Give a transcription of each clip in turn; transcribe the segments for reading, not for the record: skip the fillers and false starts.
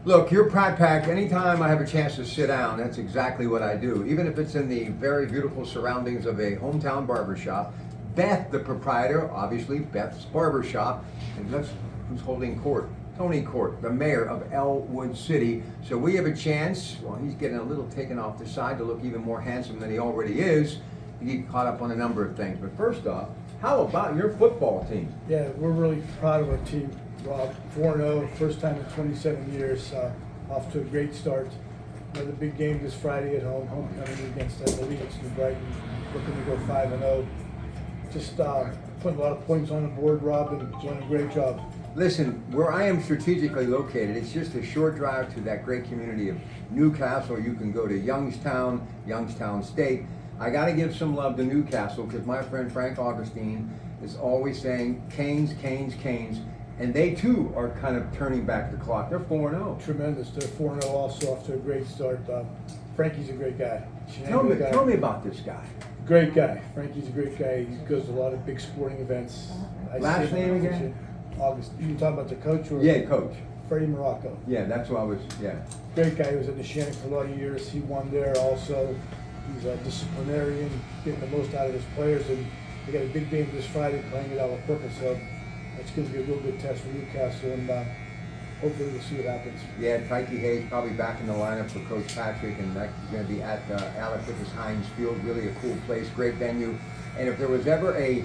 Look, your Pratt Pack, anytime I have a chance to sit down, that's exactly what I do. Even if it's in the very beautiful surroundings of a hometown barbershop. Beth, the proprietor, obviously Beth's Barbershop, and that's who's holding court. Tony Court, the mayor of Ellwood City. So we have a chance, well, he's getting a little taken off the side to look even more handsome than he already is. He get caught up on a number of things. But first off, how about your football team? Yeah, we're really proud of our team, Rob. 4-0, first time in 27 years. Off to a great start. Another big game this Friday at home, homecoming against, I believe it's New Brighton, looking to go 5-0. Just putting a lot of points on the board, Rob, and doing a great job. Listen, where I am strategically located, it's just a short drive to that great community of Newcastle. You can go to Youngstown, Youngstown State. I got to give some love to Newcastle because my friend Frank Augustine is always saying Canes, Canes, Canes. And they too are kind of turning back the clock. They're 4-0. Tremendous. They're 4-0 also, off to a great start. Frankie's a great guy. Tell me about this guy. Great guy. Frankie's a great guy. He goes to a lot of big sporting events. Last name again? August. You talking about the coach? Or Yeah, coach. Freddie Morocco. Yeah, that's what I was, yeah. Great guy. He was at the Shannon for a lot of years. He won there also. He's a disciplinarian, getting the most out of his players. And they got a big game this Friday playing at Ellwood. So it's going to be a real good test for Newcastle. And hopefully we'll see what happens. Yeah, Tyke Hayes probably back in the lineup for Coach Patrick, and that's going to be at Alex Hines Field. Really a cool place, great venue. And if there was ever a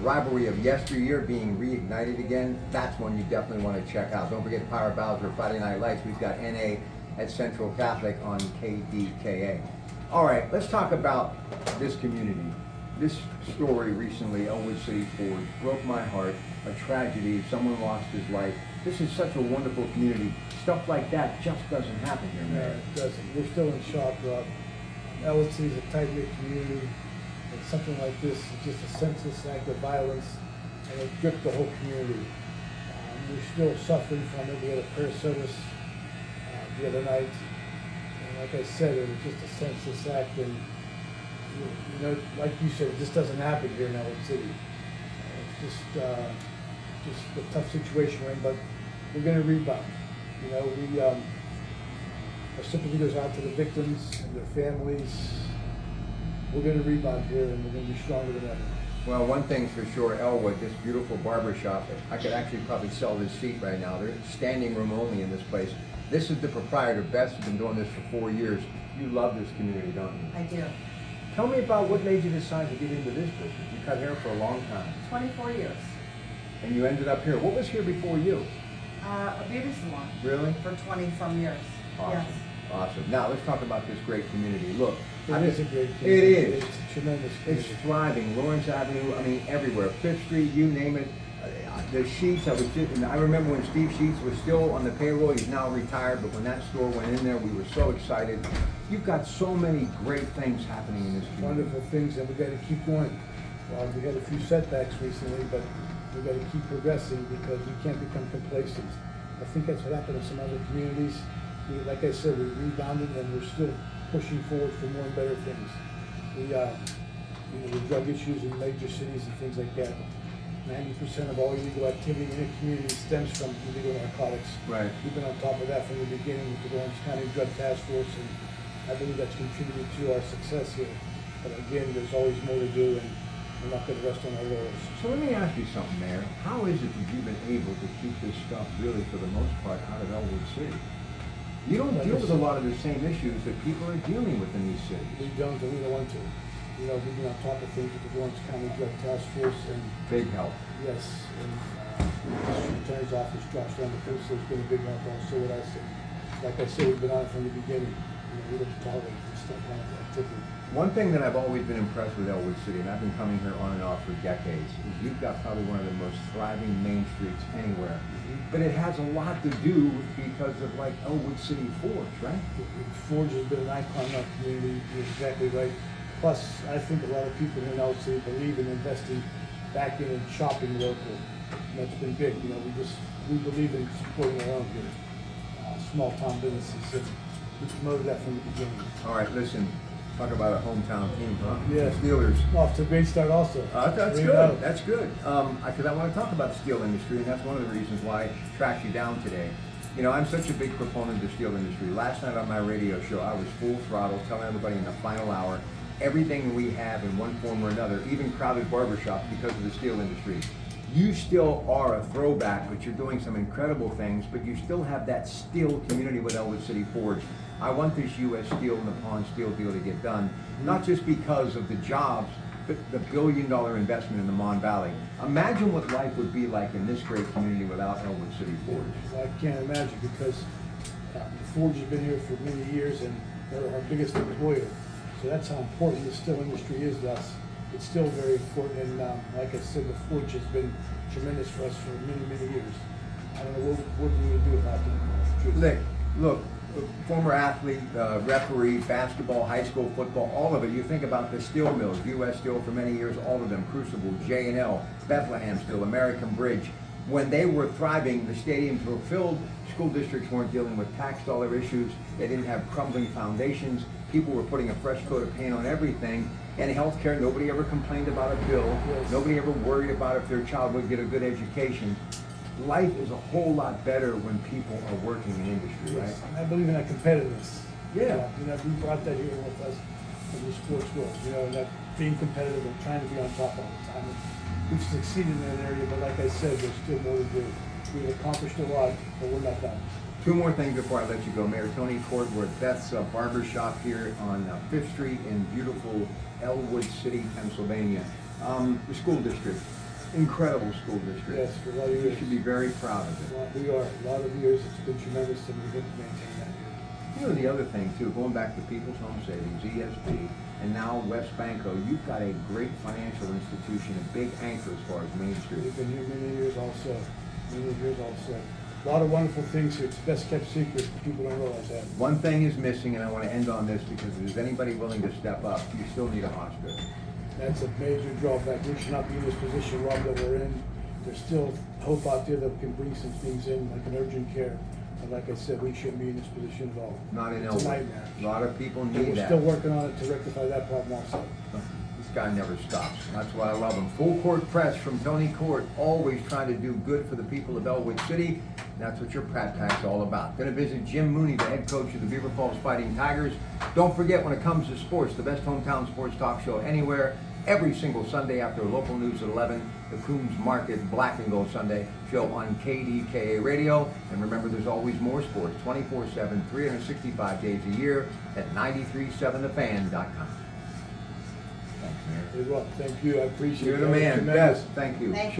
rivalry of yesteryear being reignited again, that's one you definitely want to check out. Don't forget Power Bowser Friday Night Lights. We've got NA at Central Catholic on KDKA. All right, let's talk about this community. This story recently, Ellwood City Ford, broke my heart. A tragedy, someone lost his life. This is such a wonderful community. Stuff like that just doesn't happen here, No, man. it doesn't. We're still in shock, Rob. Ellwood City is a tight-knit community, and something like this is just a senseless act of violence, and it gripped the whole community. We're still suffering from it. We had a prayer service the other night, and like I said, it was just a senseless act, and you know, like you said, it just doesn't happen here in Ellwood City. It's just a tough situation we're in, but we're going to rebound. You know, our sympathy goes out to the victims and their families. We're going to rebound here, and we're going to be stronger than ever. Well, one thing's for sure, Ellwood, this beautiful barbershop, I could actually probably sell this seat right now. There's standing room only in this place. This is the proprietor, Beth's been doing this for 4 years. You love this community, don't you? I do. Tell me about what made you decide to get into this business. You cut hair for a long time. 24 years. And you ended up here. What was here before you? A beauty salon. Really? For 20-some years. Awesome. Yes. Awesome. Now let's talk about this great community. Look, It is a great It community. is. It's a tremendous It's community. thriving. Lawrence Avenue, I mean, everywhere. Fifth Street, you name it. The Sheets, and I remember when Steve Sheets was still on the payroll. He's now retired, but when that store went in there, we were so excited. You've got so many great things happening in this community. Wonderful things, and we got to keep going. Well, we had a few setbacks recently, but we got to keep progressing because we can't become complacent. I think that's what happened in some other communities. Like I said, we rebounded, and we're still pushing forward for more and better things. The drug issues in major cities and things like that. 90% of all illegal activity in a community stems from illegal narcotics. Right. We've been on top of that from the beginning with the Orange County Drug Task Force, and I believe that's contributed to our success here. But again, there's always more to do, and we're not going to rest on our laurels. So let me ask you something, Mayor. How is it that you've been able to keep this stuff really, for the most part, out of Ellwood City? You don't deal with a lot of the same issues that people are dealing with in these cities. We don't, and we don't want to. You know, we've been on top of things with the Orange County Drug Task Force, and Big help. yes, and the District Attorney's Office, Josh Ramaposa, has been a big help also with us. And like I said, we've been on it from the beginning. You know, we don't tolerate this stuff kind of activity. One thing that I've always been impressed with Ellwood City, and I've been coming here on and off for decades, is you've got probably one of the most thriving main streets anywhere. But it has a lot to do because of like Ellwood City Forge, right? Forge has been an icon in our community. You're exactly right. Plus, I think a lot of people in Ellwood City believe in investing back in and shopping local. And that's been big. You know, we believe in supporting our own here, small town businesses, and we promoted that from the beginning. All right, listen, talk about a hometown team, huh? Yeah. The Steelers. Off to a great start also. That's 3-0. good. That's good. Because I want to talk about the steel industry, and that's one of the reasons why I tracked you down today. You know, I'm such a big proponent of the steel industry. Last night on my radio show, I was full throttle, telling everybody in the final hour, everything we have in one form or another, even crowded barbershops because of the steel industry. You still are a throwback, but you're doing some incredible things, but you still have that steel community with Ellwood City Forge. I want this U.S. Steel and the Pond Steel deal to get done, not just because of the jobs, but the billion-dollar investment in the Mon Valley. Imagine what life would be like in this great community without Ellwood City Forge. I can't imagine, because the Forge has been here for many years, and they're our biggest employer. So that's how important the steel industry is to us. It's still very important, and like I said, the Forge has been tremendous for us for many, many years. I don't know what we would do without them. Look, former athlete, referee, basketball, high school football, all of it. You think about the steel mills, U.S. Steel for many years, all of them, Crucible, J&L, Bethlehem Steel, American Bridge. When they were thriving, the stadiums were filled, school districts weren't dealing with tax dollar issues, they didn't have crumbling foundations, people were putting a fresh coat of paint on everything, and healthcare, nobody ever complained about a bill, Yes. Nobody ever worried about if their child would get a good education. Life is a whole lot better when people are working in industry, right? Yes, and I believe in that competitiveness. Yeah. You know, we brought that here with us in the sports world, you know, that being competitive and trying to be on top all the time. And we've succeeded in that area, but like I said, there's still more to do. We've accomplished a lot, but we're not done. Two more things before I let you go. Mayor Tony Court, we're at Beth's Barber Shop here on 5th Street in beautiful Ellwood City, Pennsylvania. The school district, incredible school district. Yes, for a lot of You years. should be very proud of it. We are. A lot of years, it's been tremendous, and we've been to maintain that here. You know, the other thing too, going back to People's Home Savings, ESP, and now West Banco, you've got a great financial institution, a big anchor as far as Main Street. We've been here many years also. Many years also. A lot of wonderful things here. It's best kept secret. People don't realize that. One thing is missing, and I want to end on this because if there's anybody willing to step up, you still need a hospital. That's a major drawback. We should not be in this position, Rob, that we're in. There's still hope out there that we can bring some things in, like an urgent care. And like I said, we shouldn't be in this position at all. Not in It's a Ellwood. nightmare. A lot of people And need we're that. still working on it to rectify that problem also. This guy never stops. That's why I love him. Full court press from Tony Court, always trying to do good for the people of Ellwood City. That's what your Pratt Pack's all about. Going to visit Jim Mooney, the head coach of the Beaver Falls Fighting Tigers. Don't forget, when it comes to sports, the best hometown sports talk show anywhere. Every single Sunday after local news at 11, the Coombs Market Black and Gold Sunday show on KDKA Radio. And remember, there's always more sports, 24/7, 365 days a year at 937thefan.com. Thanks, Mayor. Hey, Rob, thank you. I appreciate it. You're the That was man. tremendous. Yes, thank you. Thank you.